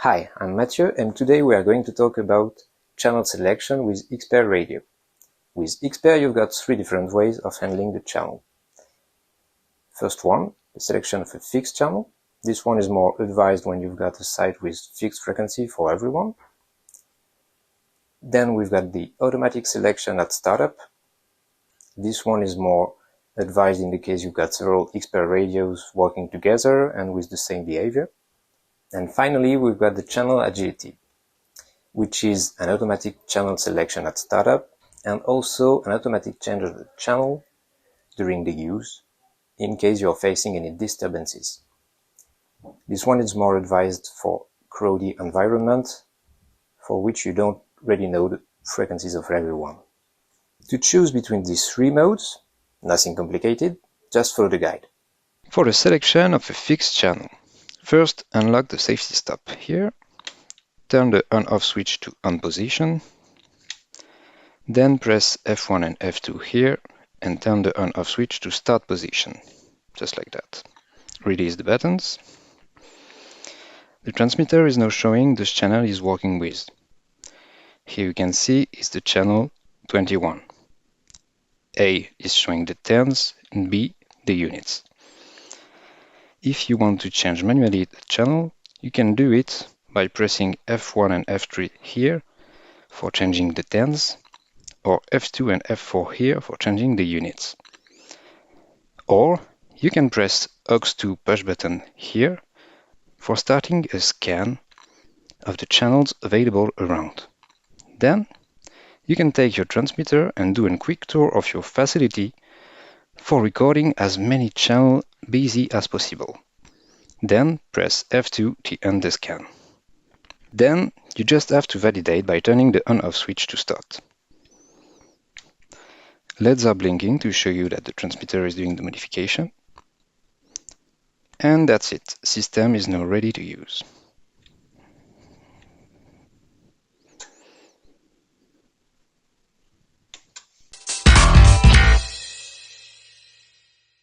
Hi, I'm Mathieu, and today we are going to talk about channel selection with Xpair radio. With Xpair, you've got three different ways of handling the channel. First one, the selection of a fixed channel. This one is more advised when you've got a site with fixed frequency for everyone. Then we've got the automatic selection at startup. This one is more advised in the case you've got several Xpair radios working together and with the same behavior. And finally, we've got the channel agility, which is an automatic channel selection at startup and also an automatic change of the channel during the use in case you're facing any disturbances. This one is more advised for crowdy environment for which you don't really know the frequencies of everyone. To choose between these three modes, nothing complicated, just follow the guide. For the selection of a fixed channel, first unlock the safety stop here, turn the on-off switch to on position, then press F1 and F2 here and turn the on-off switch to start position, just like that. Release the buttons. The transmitter is now showing this channel is working with. Here you can see is the channel 21. A is showing the tens and B the units. If you want to change manually the channel, you can do it by pressing F1 and F3 here for changing the tens, or F2 and F4 here for changing the units. Or you can press AUX2 push button here for starting a scan of the channels available around. Then you can take your transmitter and do a quick tour of your facility for recording as many channels busy as possible. Then press F2 to end the scan. Then you just have to validate by turning the on-off switch to start. LEDs are blinking to show you that the transmitter is doing the modification. And that's it. System is now ready to use.